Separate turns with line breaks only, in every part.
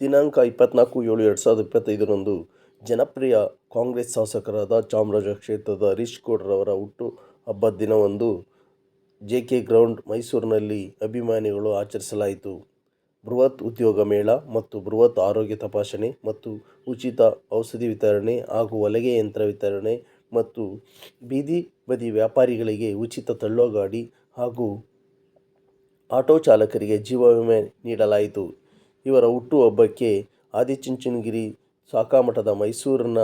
ದಿನಾಂಕ 24/7/2025ರಂದು ಜನಪ್ರಿಯ ಕಾಂಗ್ರೆಸ್ ಶಾಸಕರಾದ ಚಾಮರಾಜ ಕ್ಷೇತ್ರದ ಹರೀಶ್ ಗೌಡ್ರವರ ಹುಟ್ಟು ಹಬ್ಬದ ದಿನದಂದು ಜೆ.ಕೆ. ಗ್ರೌಂಡ್ ಮೈಸೂರಿನಲ್ಲಿ ಅಭಿಮಾನಿಗಳು ಆಚರಿಸಲಾಯಿತು. ಬೃಹತ್ ಉದ್ಯೋಗ ಮೇಳ ಮತ್ತು ಬೃಹತ್ ಆರೋಗ್ಯ ತಪಾಸಣೆ ಮತ್ತು ಉಚಿತ ಔಷಧಿ ವಿತರಣೆ ಹಾಗೂ ಹೊಲಿಗೆ ಯಂತ್ರ ವಿತರಣೆ ಮತ್ತು ಬೀದಿ ಬದಿ ವ್ಯಾಪಾರಿಗಳಿಗೆ ಉಚಿತ ತಳ್ಳುಗಾಡಿ ಹಾಗೂ ಆಟೋ ಚಾಲಕರಿಗೆ ಜೀವ ವಿಮೆ ನೀಡಲಾಯಿತು. ಇವರ ಹುಟ್ಟುಹಬ್ಬಕ್ಕೆ ಆದಿಚುಂಚನಗಿರಿ ಶಾಖಾಮಠದ ಮೈಸೂರಿನ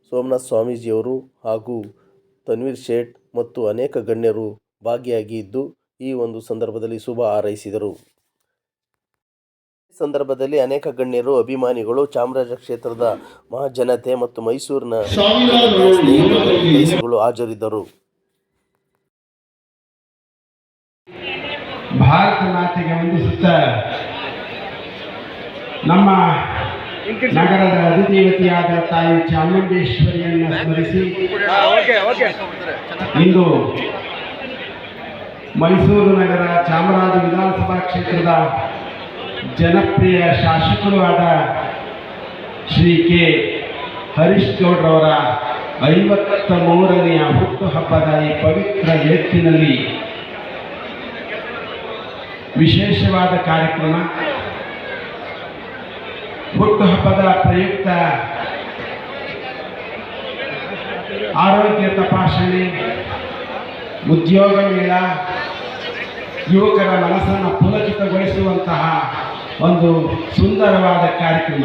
ಸೋಮನಾಥ ಸ್ವಾಮೀಜಿಯವರು ಹಾಗೂ ತನ್ವೀರ್ ಸೇಠ್ ಮತ್ತು ಅನೇಕ ಗಣ್ಯರು ಭಾಗಿಯಾಗಿದ್ದು ಈ ಒಂದು ಸಂದರ್ಭದಲ್ಲಿ ಶುಭ ಹಾರೈಸಿದರು. ಈ ಸಂದರ್ಭದಲ್ಲಿ ಅನೇಕ ಗಣ್ಯರು, ಅಭಿಮಾನಿಗಳು, ಚಾಮರಾಜ ಕ್ಷೇತ್ರದ ಮಹಾಜನತೆ ಮತ್ತು ಮೈಸೂರಿನ ಸ್ನೇಹಿತರು ಹಾಜರಿದ್ದರು.
ಭಾರತ ಮಾತೆಗೆ ವಂದಿಸುತ್ತ ನಮ್ಮ ನಗರದ ಅಧಿದೇವತೆಯಾದ ತಾಯಿ ಚಾಮುಂಡೇಶ್ವರಿಯನ್ನು ಸ್ಮರಿಸಿ ಇಂದು ಮೈಸೂರು ನಗರ ಚಾಮರಾಜ ವಿಧಾನಸಭಾ ಕ್ಷೇತ್ರದ ಜನಪ್ರಿಯ ಶಾಸಕರೂ ಆದ ಶ್ರೀ ಕೆ. ಹರೀಶ್ ಗೌಡ್ರವರ 53ನೇ ಹುಟ್ಟುಹಬ್ಬದ ಈ ಪವಿತ್ರ ಎತ್ತಿನಲ್ಲಿ ವಿಶೇಷವಾದ ಕಾರ್ಯಕ್ರಮ. ಹುಟ್ಟುಹಬ್ಬದ ಪ್ರಯುಕ್ತ ಆರೋಗ್ಯ ತಪಾಸಣೆ, ಉದ್ಯೋಗ ಮೇಳ, ಯುವಕರ ಮನಸ್ಸನ್ನು ಪುಲಕಿತಗೊಳಿಸುವಂತಹ ಒಂದು ಸುಂದರವಾದ ಕಾರ್ಯಕ್ರಮ.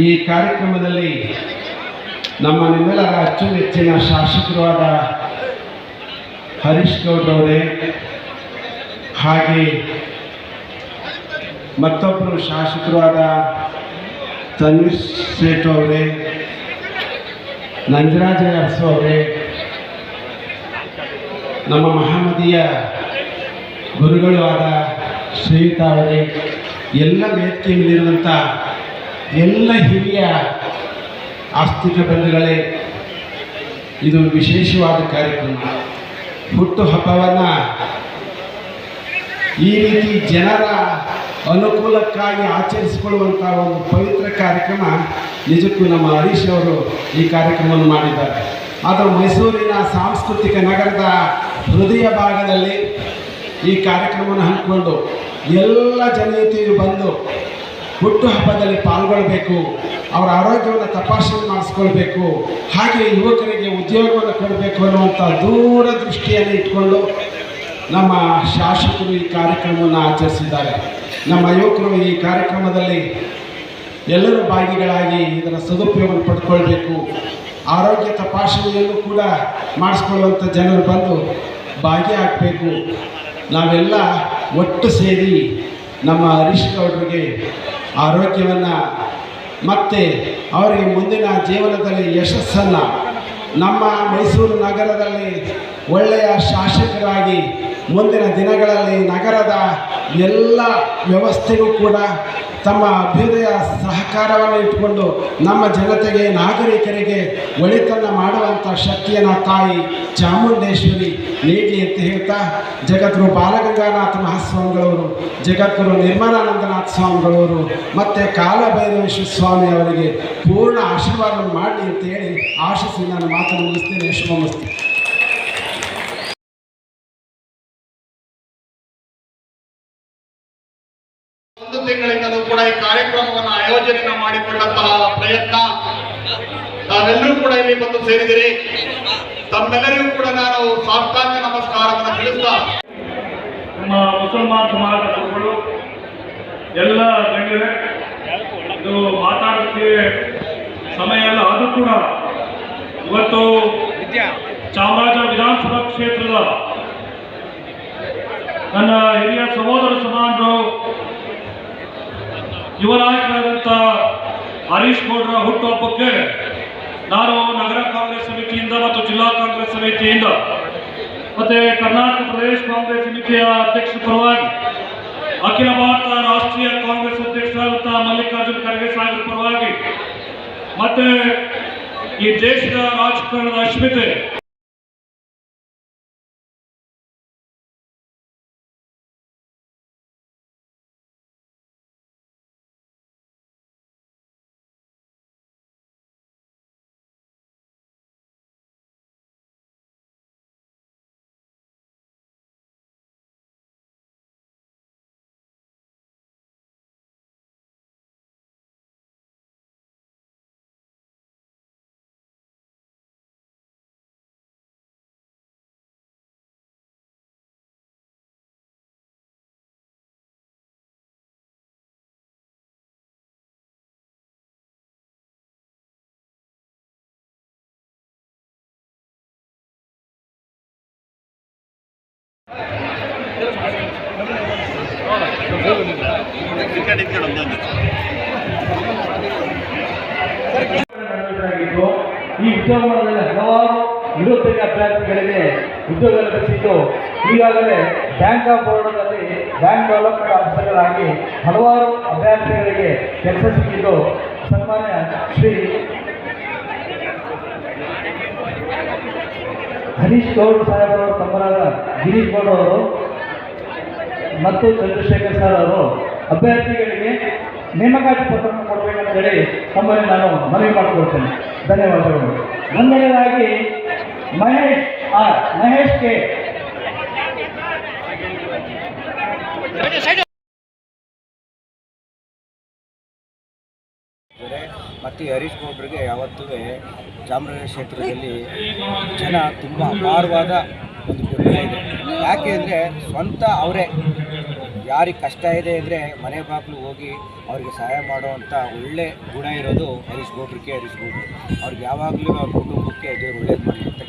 ಈ ಕಾರ್ಯಕ್ರಮದಲ್ಲಿ ನಮ್ಮ ನಿಮ್ಮೆಲ್ಲರ ಅಚ್ಚುಮೆಚ್ಚಿನ ಶಾಸಕರು ಆದ ಹರೀಶ್ ಗೌಡ್ರವರೇ, ಹಾಗೆ ಮತ್ತೊಬ್ಬರು ಶಾಸಕರು ಆದ ತನ್ವೀರ್ ಸೇಠ್ ಅವರೇ, ನಂಜರಾಜ ಅರಸು ಅವರೇ, ನಮ್ಮ ಮಹಮ್ಮದೀಯ ಗುರುಗಳು ಆದ ಶ್ರೀಯುತ ಅವರೇ, ಎಲ್ಲ ವೇದಿಕೆಯಲ್ಲಿರುವಂಥ ಎಲ್ಲ ಹಿರಿಯ ಆಸ್ತಿಕ ಬಂಧುಗಳೇ, ಇದು ವಿಶೇಷವಾದ ಕಾರ್ಯಕ್ರಮ. ಹುಟ್ಟುಹಬ್ಬವನ್ನು ಈ ರೀತಿ ಜನರ ಅನುಕೂಲಕ್ಕಾಗಿ ಆಚರಿಸಿಕೊಳ್ಳುವಂಥ ಒಂದು ಪವಿತ್ರ ಕಾರ್ಯಕ್ರಮ ನಿಜಕ್ಕೂ ನಮ್ಮ ಹರೀಶ್ ಅವರು ಈ ಕಾರ್ಯಕ್ರಮವನ್ನು ಮಾಡಿದ್ದಾರೆ. ಆದರೆ ಮೈಸೂರಿನ ಸಾಂಸ್ಕೃತಿಕ ನಗರದ ಹೃದಯ ಭಾಗದಲ್ಲಿ ಈ ಕಾರ್ಯಕ್ರಮವನ್ನು ಹಮ್ಮಿಕೊಂಡು ಎಲ್ಲ ಜನತೆಯು ಬಂದು ಹುಟ್ಟುಹಬ್ಬದಲ್ಲಿ ಪಾಲ್ಗೊಳ್ಳಬೇಕು, ಅವರ ಆರೋಗ್ಯವನ್ನು ತಪಾಸಣೆ ಮಾಡಿಸ್ಕೊಳ್ಬೇಕು, ಹಾಗೆ ಯುವಕರಿಗೆ ಉದ್ಯೋಗವನ್ನು ಕೊಡಬೇಕು ಅನ್ನುವಂಥ ದೂರದೃಷ್ಟಿಯನ್ನು ಇಟ್ಕೊಂಡು ನಮ್ಮ ಶಾಸಕರು ಈ ಕಾರ್ಯಕ್ರಮವನ್ನು ಆಚರಿಸಿದ್ದಾರೆ. ನಮ್ಮ ಯುವಕರು ಈ ಕಾರ್ಯಕ್ರಮದಲ್ಲಿ ಎಲ್ಲರೂ ಭಾಗಿಗಳಾಗಿ ಇದರ ಸದುಪಯೋಗವನ್ನು ಪಡ್ಕೊಳ್ಬೇಕು, ಆರೋಗ್ಯ ತಪಾಸಣೆಯನ್ನು ಕೂಡ ಮಾಡಿಸ್ಕೊಳ್ಳುವಂಥ ಜನರು ಬಂದು ಭಾಗಿಯಾಗಬೇಕು. ನಾವೆಲ್ಲ ಒಟ್ಟು ಸೇರಿ ನಮ್ಮ ಹರೀಶ್ ಗೌಡರಿಗೆ ಆರೋಗ್ಯವನ್ನು ಮತ್ತು ಅವರಿಗೆ ಮುಂದಿನ ಜೀವನದಲ್ಲಿ ಯಶಸ್ಸನ್ನು, ನಮ್ಮ ಮೈಸೂರು ನಗರದಲ್ಲಿ ಒಳ್ಳೆಯ ಶಾಸಕರಾಗಿ ಮುಂದಿನ ದಿನಗಳಲ್ಲಿ ನಗರದ ಎಲ್ಲ ವ್ಯವಸ್ಥೆಗೂ ಕೂಡ ತಮ್ಮ ಅಭ್ಯುದಯ ಸಹಕಾರವನ್ನು ಇಟ್ಟುಕೊಂಡು ನಮ್ಮ ಜನತೆಗೆ, ನಾಗರಿಕರಿಗೆ ಒಳಿತನ್ನು ಮಾಡುವಂಥ ಶಕ್ತಿಯನ್ನು ತಾಯಿ ಚಾಮುಂಡೇಶ್ವರಿ ನೀಡಲಿ ಅಂತ ಹೇಳ್ತಾ, ಜಗದ್ಗುರು ಬಾಲಗಂಗಾನಾಥ ಮಹಾಸ್ವಾಮಿಗಳವರು, ಜಗದ್ಗುರು ನಿರ್ಮಲಾನಂದನಾಥ ಸ್ವಾಮಿಗಳವರು ಮತ್ತು ಕಾಲಭೈರವೇಶ್ವರ ಸ್ವಾಮಿ ಅವರಿಗೆ ಪೂರ್ಣ ಆಶೀರ್ವಾದವನ್ನು ಮಾಡಲಿ ಅಂತ ಹೇಳಿ ಆಶಿಸಿ ನಾನು ಮಾತನ್ನು ಮುಗಿಸ್ತೇನೆ. ಶುಭಮಸ್ತು.
ಒಂದು ತಿಂಗಳಿಂದಲೂ ಕೂಡ ಈ ಕಾರ್ಯಕ್ರಮವನ್ನು ಆಯೋಜನೆ ಮಾಡಿಕೊಂಡಂತಹ ಪ್ರಯತ್ನ ತಾವೆಲ್ಲರೂ ಕೂಡ ಇಲ್ಲಿ ಬಂದು ಸೇರಿದಿರಿ. ತಮ್ಮೆಲ್ಲರಿಗೂ ಕೂಡ ನಾನು ಸಾಷ್ಟಾಂಗ ನಮಸ್ಕಾರವನ್ನು ತಿಳಿಸ್ತಾ,
ನಮ್ಮ ಮುಸಲ್ಮಾನ್ ಸಮಾಜಗಳು ಎಲ್ಲ ಗಣ್ಯರೇ, ಇದು ಮಾತಾಡೋಕ್ಕೆ ಸಮಯ ಅಲ್ಲ, ಆದರೂ ಕೂಡ ಇವತ್ತು ಚಾಮರಾಜ ವಿಧಾನಸಭಾ ಕ್ಷೇತ್ರದ ನನ್ನ ಹಿರಿಯ ಸಹೋದರ ಸಮಾನರು, ಯುವ ನಾಯಕರಾದಂಥ ಹರೀಶ್ ಗೌಡ್ರ ಹುಟ್ಟುಹಬ್ಬಕ್ಕೆ ನಾನು ನಗರ ಕಾಂಗ್ರೆಸ್ ಸಮಿತಿಯಿಂದ ಮತ್ತು ಜಿಲ್ಲಾ ಕಾಂಗ್ರೆಸ್ ಸಮಿತಿಯಿಂದ ಮತ್ತು ಕರ್ನಾಟಕ ಪ್ರದೇಶ ಕಾಂಗ್ರೆಸ್ ಸಮಿತಿಯ ಅಧ್ಯಕ್ಷರ ಪರವಾಗಿ, ಅಖಿಲ ಭಾರತ ರಾಷ್ಟ್ರೀಯ ಕಾಂಗ್ರೆಸ್ ಅಧ್ಯಕ್ಷರಾದಂಥ ಮಲ್ಲಿಕಾರ್ಜುನ್ ಖರ್ಗೆ ಸಾಹೇಬರ ಪರವಾಗಿ ಮತ್ತು ಈ ದೇಶದ ರಾಜಕಾರಣದ ಅಸ್ಮಿತೆ
ಈ ಉದ್ಯೋಗದಲ್ಲಿ ಹಲವಾರು ನಿರುದ್ಯೋಗ ಅಭ್ಯರ್ಥಿಗಳಿಗೆ ಉದ್ಯೋಗ ಲಭಿಸಿದ್ದು ಈಗಾಗಲೇ ಬ್ಯಾಂಕ್ ಆಫ್ ಬರೋಡಾದಲ್ಲಿ ಬ್ಯಾಂಕ್ ಡೆವಲಪ್ಮೆಂಟ್ ಆಫೀಸರ್ಗಳಾಗಿ ಹಲವಾರು ಅಭ್ಯರ್ಥಿಗಳಿಗೆ ಕೆಲಸ ಸಿಕ್ಕಿದ್ದು ಸನ್ಮಾನ್ಯ ಶ್ರೀ ಹರೀಶ್ ಗೌಡ್ ಸಾಹೇಬರವರು ತಮ್ಮರಾದ ಗಿರೀಶ್ ಗೌಡ್ ಅವರು ಮತ್ತು ಚಂದ್ರಶೇಖರ್ ಸರ್ ಅವರು ಅಭ್ಯರ್ಥಿಗಳಿಗೆ ನೇಮಕಾತಿ ಪತ್ರವನ್ನು ಕೊಡಬೇಕಂತ ಹೇಳಿ ತಮ್ಮಲ್ಲಿ ನಾನು ಮನವಿ ಮಾಡಿಕೊಳ್ತೇನೆ. ಧನ್ಯವಾದಗಳು. ಒಂದನೇದಾಗಿ ಮಹೇಶ್ ಕೆ.
ಮತ್ತು ಹರೀಶ್ ಗೌಡ್ರಿಗೆ ಯಾವತ್ತೂ ಚಾಮರಾಜನಗರ ಕ್ಷೇತ್ರದಲ್ಲಿ ಜನ ತುಂಬ ಅಪಾರವಾದ ಒಂದು ಬೆಂಬಲ ಇದೆ. ಯಾಕೆ ಅಂದರೆ ಸ್ವಂತ ಅವರೇ ಯಾರಿಗೆ ಕಷ್ಟ ಇದೆ ಅಂದರೆ ಮನೆ ಬಾಗಿಲು ಹೋಗಿ ಅವರಿಗೆ ಸಹಾಯ ಮಾಡುವಂಥ ಒಳ್ಳೆ ಗುಣ ಇರೋದು ಹರೀಶ್ ಗೌಡ್ರು. ಅವ್ರಿಗೆ ಯಾವಾಗಲೂ ಅವ್ರ ಕುಟುಂಬಕ್ಕೆ ದೇವರು ಒಳ್ಳೇದು ಮಾಡಲಿ ಅಂತ